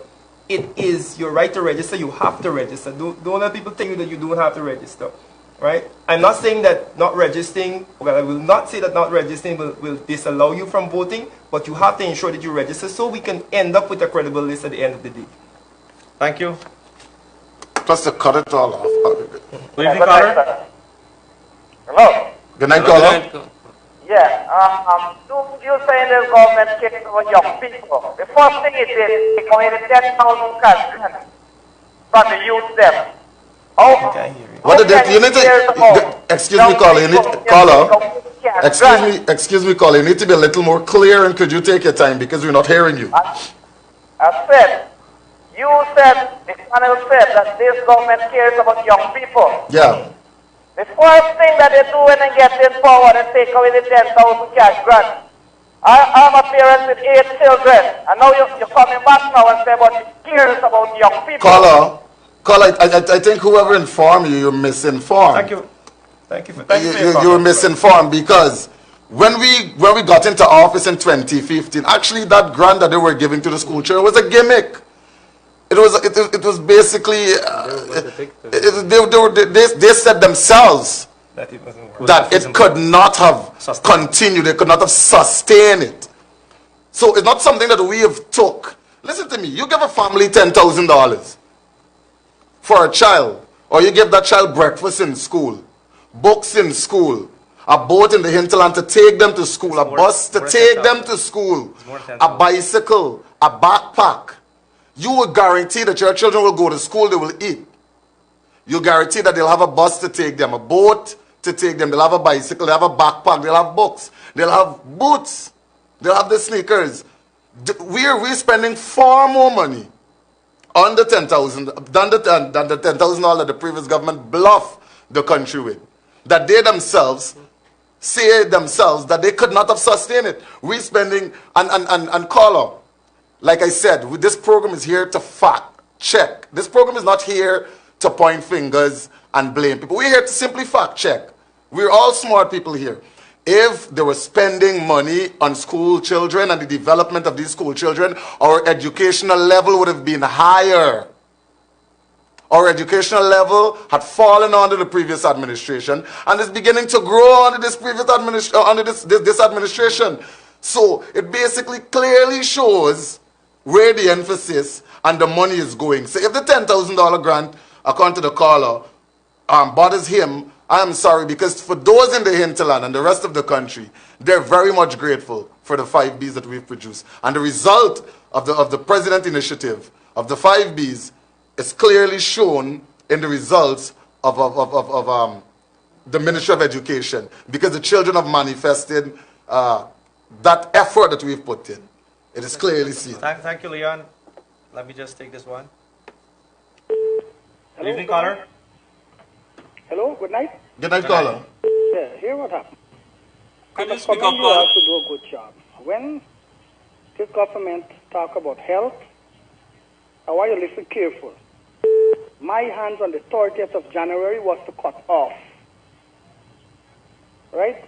It is your right to register. You have to register. Don't let people tell you that you don't have to register. Right? I'm not saying that not registering, well, I will not say that not registering will disallow you from voting, but you have to ensure that you register so we can end up with a credible list at the end of the day. Thank you. Plus to cut it all off. Good evening, caller. Hello. Good night, caller. Yeah, you saying the government cares about young people. The first thing it did, they committed 10,000 cash from the youth them. What did you need to, excuse me, caller, excuse me, caller, you need to be a little more clear, and could you take your time because we're not hearing you. I said, the panel said that this government cares about young people. Yeah. The first thing that they do when they get in power and take away the 10,000 cash grant. I'm a parent with 8 children, and now you're coming back now and say about cares about young people. Caller, I think whoever informed you, you're misinformed. Thank you. You were misinformed because when we got into office in 2015, actually that grant that they were giving to the school children was a gimmick. It was basically they said themselves that it could not have continued. They could not have sustained it. So it's not something that we have took. Listen to me. You give a family $10,000 for a child, or you give that child breakfast in school, books in school, a boat in the hinterland to take them to school, a bus to take them to school, a bicycle, a backpack. You will guarantee that your children will go to school, they will eat. You guarantee that they'll have a bus to take them, a boat to take them, they'll have a bicycle, they'll have a backpack, they'll have books, they'll have boots, they'll have the sneakers. We're spending far more money on the $10,000 than the $10,000 that the previous government bluffed the country with. That they themselves say themselves that they could not have sustained it. We're spending and caller. Like I said, this program is here to fact check. This program is not here to point fingers and blame people. We're here to simply fact check. We're all smart people here. If they were spending money on school children and the development of these school children, our educational level would have been higher. Our educational level had fallen under the previous administration and is beginning to grow under this previous administration. So it basically clearly shows where the emphasis and the money is going. So if the $10,000 grant, according to the caller, bothers him, I am sorry, because for those in the hinterland and the rest of the country, they're very much grateful for the 5Bs that we've produced. And the result of the President initiative of the 5Bs is clearly shown in the results of the Ministry of Education, because the children have manifested that effort that we've put in. It is clearly seen. Thank you, Leon. Let me just take this one. Good evening, Hello, caller. Hello, good night. Good night, caller. Yeah, here what happened. Could I you speak up, commend you caller? all to do a good job. When this government talk about health, I want you to listen careful. My hands on the 30th of January was to cut off. Right?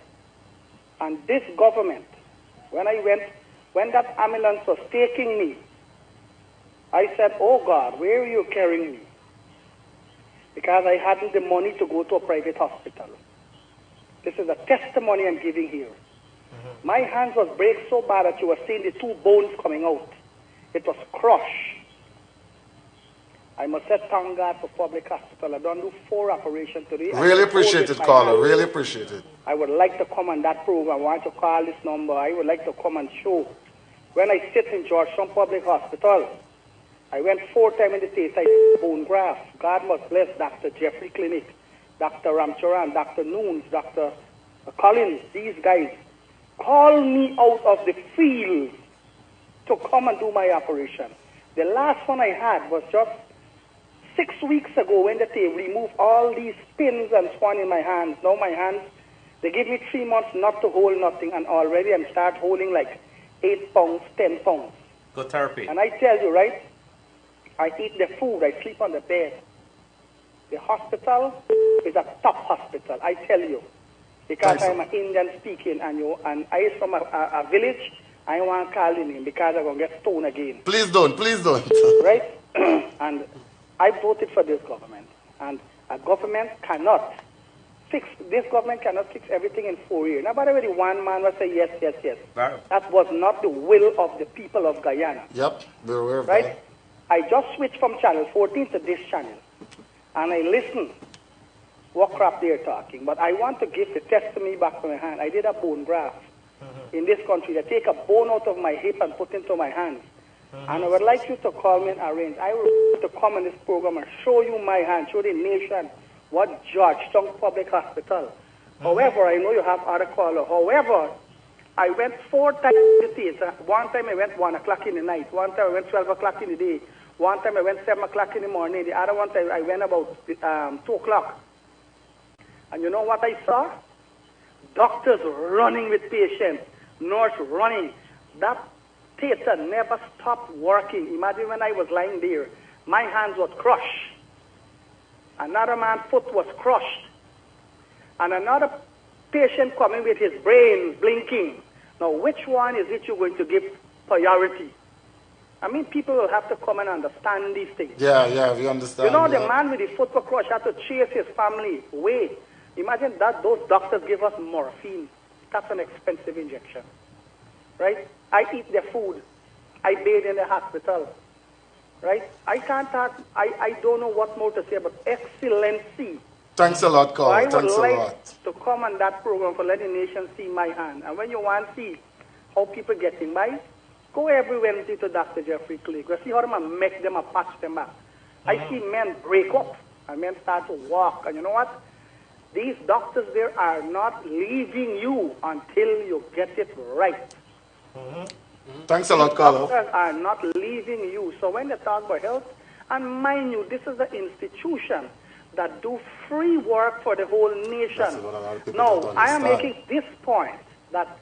And this government, when that ambulance was taking me, I said, oh God, where are you carrying me? Because I hadn't the money to go to a private hospital. This is a testimony I'm giving here. My hands was break so bad that you were seeing the two bones coming out. It was crushed. I must say thank God for public hospital. I don't do 4 operations today. Really appreciate it, caller. Really appreciate it. I would like to come on that program. I want to call this number. I would like to come and show. When I sit in Georgetown Public Hospital, I went 4 times in the States. I did bone graft. God must bless Dr. Jeffrey Clinic, Dr. Ramcharan, Dr. Noons, Dr. Collins. These guys call me out of the field to come and do my operation. The last one I had was just 6 weeks ago when they removed all these pins and swans in my hands. Now my hands, they give me 3 months not to hold nothing, and already I'm start holding like 8 pounds, 10 pounds. Good therapy. And I tell you, right, I eat the food, I sleep on the bed. The hospital is a top hospital, I tell you. Because I'm an Indian speaking and I is from a village, I want to call the name because I'm going to get stoned again. Please don't, please don't. Right? And I voted for this government. And a government cannot fix everything in 4 years. Now, by the way, the one man will say yes, yes, yes. That was not the will of the people of Guyana. Yep, we're aware of right? that. I just switched from channel 14 to this channel. And I listen what crap they're talking. But I want to give the testimony back to my hand. I did a bone graft in this country. They take a bone out of my hip and put into my hand. And I would like you to call me and arrange. I would like to come in this program and show you my hand, show the nation what Georgetown Public Hospital. However, I know you have other callers. However, I went 4 times in the States. One time I went 1 o'clock in the night. One time I went 12 o'clock in the day. One time I went 7 o'clock in the morning. The other one time I went about 2 o'clock. And you know what I saw? Doctors running with patients, nurse running. That theater never stopped working. Imagine when I was lying there, my hands was crushed. Another man's foot was crushed. And another patient coming with his brain blinking. Now, which one is it you're going to give priority? I mean, people will have to come and understand these things. Yeah, we understand. You know, the man with the foot was crushed had to chase his family away. Imagine that those doctors give us morphine. That's an expensive injection. Right? I eat their food. I bathe in the hospital. Right? I can't talk. I don't know what more to say, but excellency. Thanks a lot, Carl. So I would Thanks like a lot. to come on that program for letting the nation see my hand. And when you want to see how people getting by, go every Wednesday to Dr. Jeffrey Clinic. See how them make them and patch them up. I see men break up and men start to walk. And you know what? These doctors there are not leaving you until you get it right. Thanks a lot, Carlo. Doctors are not leaving you. So when they talk about health, and mind you, this is an institution that do free work for the whole nation. Now, I am making this point that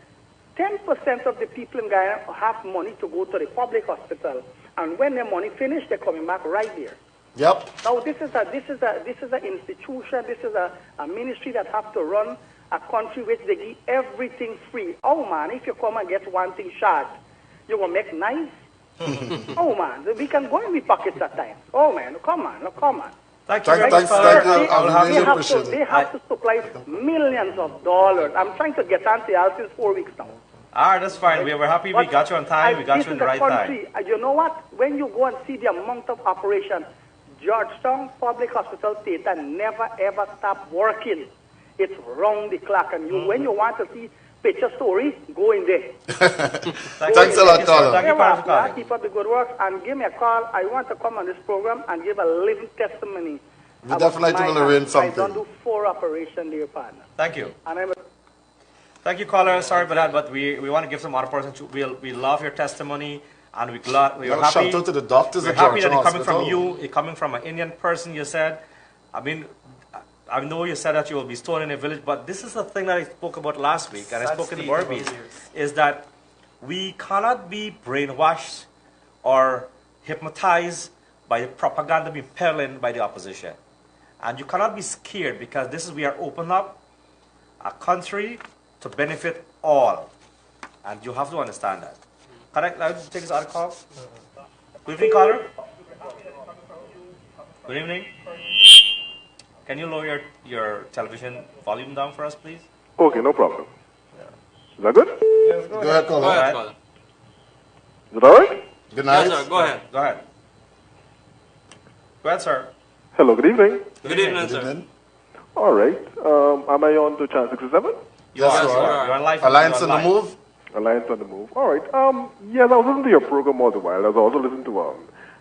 10% of the people in Guyana have money to go to the public hospital, and when their money finished, they're coming back right there. Yep. Now, this is an institution, this is a ministry that have to run a country which they give everything free. Oh, man, if you come and get one thing short, you will make nice. Oh, man, we can go in the pockets at times. Oh, man, come on. Thank you. I really appreciate it. They have to supply millions of dollars. I'm trying to get on to y'all since 4 weeks now. All right, that's fine. We're happy we got you on time. We got you in the right time. You know what? When you go and see the amount of operation, Georgetown Public Hospital Theater never ever stop working. It's round the clock, and when you want to see picture story, go in there. Thanks a lot, caller. Thank you for calling. Keep up the good work and give me a call. I want to come on this program and give a living testimony. We definitely will arrange something. I don't do 4 operations, dear partner. Thank you. And Thank you, caller. Sorry about that, but we want to give some other person. We love your testimony, and we're happy. Shout out to the doctors we're at happy that Georgetown it's coming from Hospital. you. It's coming from an Indian person. You said, I mean, I know you said that you will be stored in a village, but this is the thing that I spoke about last week, and I spoke in the Burbies, is that we cannot be brainwashed or hypnotized by the propaganda being peddled by the opposition. And you cannot be scared, because this is, we are open up a country to benefit all. And you have to understand that. Correct? Now take this other call. Good evening, caller. Good evening. Can you lower your television volume down for us, please? Okay, no problem. Is that good? Yes, Go ahead, caller. Go ahead, caller. Is it all right? Good night. Yes, sir. Go ahead. Go ahead. Go ahead, sir. Hello, good evening. Good evening, sir. All right. Am I on to channel 67? Yes, Yes, you you are. are. You're on live. Alliance You're on the live. move? Alliance on the move. All right. Yes, I was listening to your program all the while. I was also listening to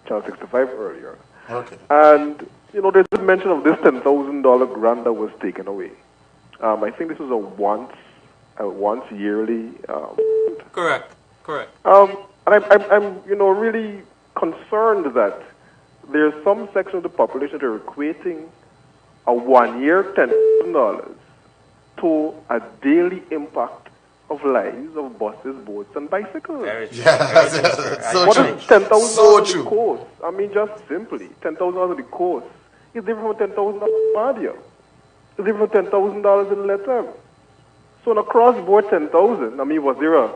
channel 65 earlier. Okay. And, you know, there's a mention of this $10,000 grant that was taken away. I think this was a once yearly. Correct. Correct. And I'm, you know, really concerned that there's some section of the population that are equating a 1 year $10,000 to a daily impact of lives of buses, boats, and bicycles. Very true. Yes, Very yes, true, sir. so What true. is $10,000 So of the true. cost? I mean, just simply, $10,000 of the cost is different from $10,000 in Madia. It's different from $10,000 in Letem. So on a cross-board $10,000, I mean, was there a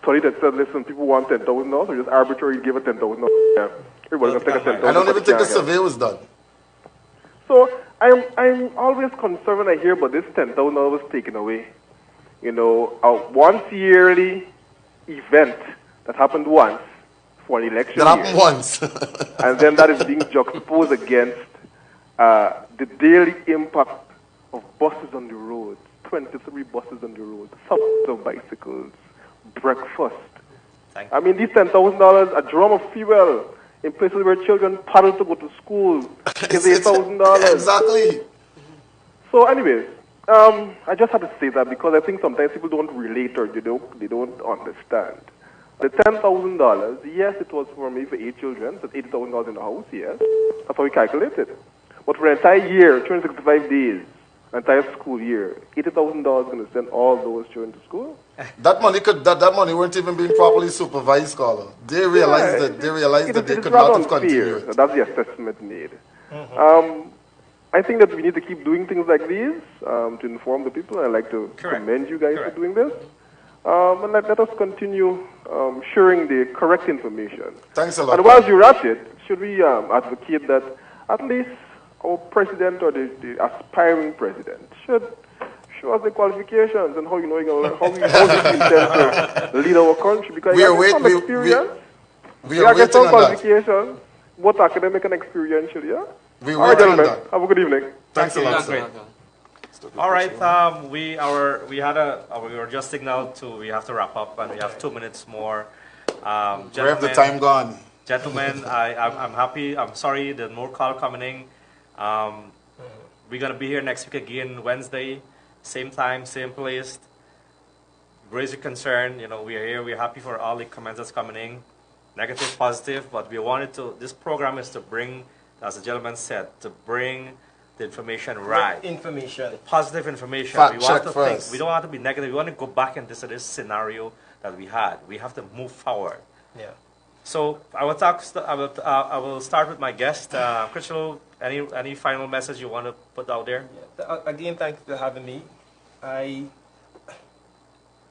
study that said, listen, people want $10,000, or just arbitrarily give a $10,000? Yeah. Everybody's going to take a $10,000. I don't even think the survey was done. So I'm always concerned when I hear about this $10,000 was taken away. You know, a once yearly event that happened once for an election That year. happened once. And then that is being juxtaposed against the daily impact of buses on the road, 23 buses on the road, thousands of bicycles, breakfast. I mean, these $10,000, a drum of fuel in places where children paddle to go to school is $8,000. Exactly. So anyways, I just had to say that because I think sometimes people don't relate or they don't understand. The $10,000, yes, it was for me for 8 children, so $80,000 in the house, yes. That's how we calculated. But for an entire year, 365 days, an entire school year, $80,000 going to send all those children to school? That money weren't even being properly supervised, caller. They realized that they could not have continued. That's the assessment made. I think that we need to keep doing things like these to inform the people. I'd like to commend you guys for doing this. And let us continue sharing the correct information. Thanks a lot. And while you're at it, should we advocate that at least our president or the aspiring president should show us the qualifications and how you know you're going to how you intend to lead our country? Because We you are have some wait- we- experience. we You are have get waiting some on that. qualifications, both academic and experiential, yeah? We're All right, waiting on gentlemen. that. Have a good evening. Thanks a lot, That's sir. great. All right, we were adjusting now we have to wrap up, and we have 2 minutes more. Where have the time gone? Gentlemen, I'm happy. I'm sorry, there's more call coming in. We're gonna be here next week again, Wednesday, same time, same place. Raise your concern. You know, we are here. We're happy for all the comments that's coming in, negative, positive. But we wanted to. This program is to bring, as the gentleman said, to bring the information right. Information. Positive information. Fact We want check to first. think. We don't want to be negative. We want to go back into this scenario that we had. We have to move forward. Yeah. So I will start with my guest, Crystal. Any final message you want to put out there? Again, thank you for having me. I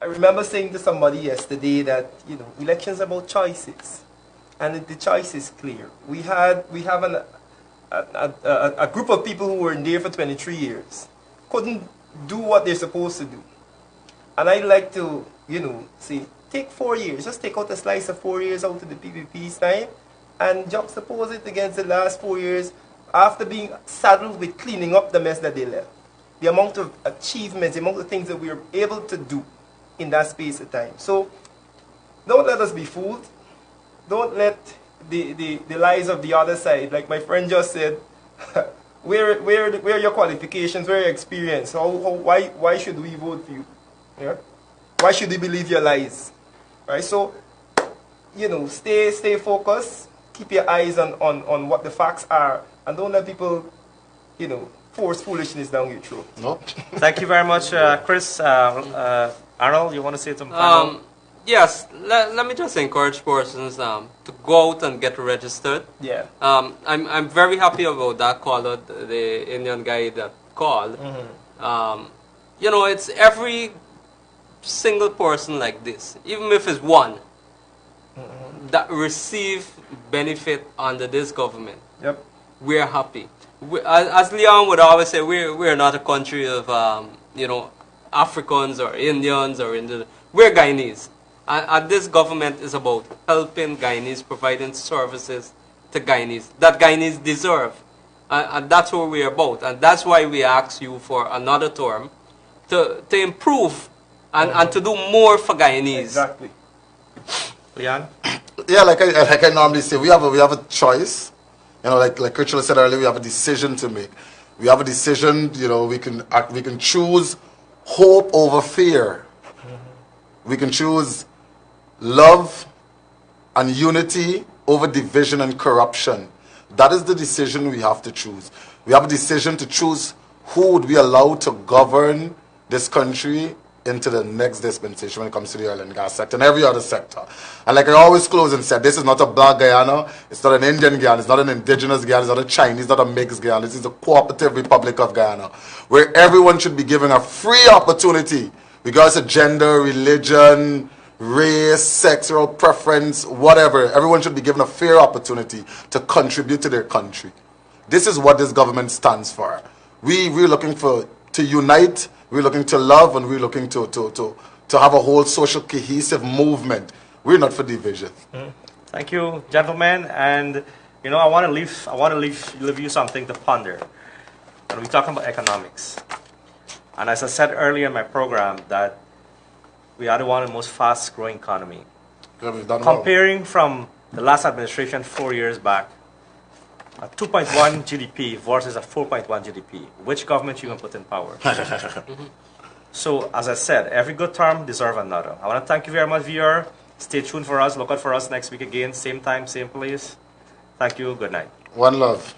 remember saying to somebody yesterday that, you know, elections are about choices, and the choice is clear. We have a group of people who were in there for 23 years, couldn't do what they're supposed to do, and I like to, you know, say take 4 years, just take out a slice of 4 years out of the PPP's time and juxtapose it against the last 4 years after being saddled with cleaning up the mess that they left. The amount of achievements, the amount of things that we were able to do in that space of time. So don't let us be fooled. Don't let the lies of the other side, like my friend just said, where are your qualifications, where are your experience? Why should we vote for you? Yeah? Why should we believe your lies? Right? So, you know, stay focused, keep your eyes on what the facts are, and don't let people, you know, force foolishness down your throat. No. Thank you very much, Chris. Arnold, you want to say something? Yes, let me just encourage persons to go out and get registered. Yeah. I'm very happy about that caller, the Indian guy that called. You know, it's every single person like this, even if it's one, that receive benefit under this government. Yep. We're happy. As Leon would always say, we're not a country of you know, Africans or Indians or Indian. We're Guyanese. And this government is about helping Guyanese, providing services to Guyanese that Guyanese deserve. And that's what we're about. And that's why we ask you for another term to improve and to do more for Guyanese. Exactly. Leon? Yeah, like I normally say, we have a choice. You know, like Rachel said earlier, we have a decision to make. We have a decision, you know, we can choose hope over fear. We can choose love and unity over division and corruption. That is the decision we have to choose. We have a decision to choose who would we allow to govern this country into the next dispensation when it comes to the oil and gas sector and every other sector. And like I always close and said, this is not a black Guyana, it's not an Indian Guyana, it's not an indigenous Guyana, it's not a Chinese, not a mixed Guyana, this is the cooperative Republic of Guyana, where everyone should be given a free opportunity, regardless of gender, religion, race, sexual preference, whatever. Everyone should be given a fair opportunity to contribute to their country. This is what this government stands for. We're looking to unite, we're looking to love, and we're looking to have a whole social cohesive movement. We're not for division. Thank you, gentlemen. And you know, I want to leave you something to ponder. And we're talking about economics. And as I said earlier in my program, that we are one of the most fast-growing economy. Yeah, we've done Comparing from the last administration 4 years back, a 2.1 GDP versus a 4.1 GDP. Which government you going to put in power? So, as I said, every good term deserves another. I want to thank you very much, viewer. Stay tuned for us. Look out for us next week again. Same time, same place. Thank you. Good night. One love.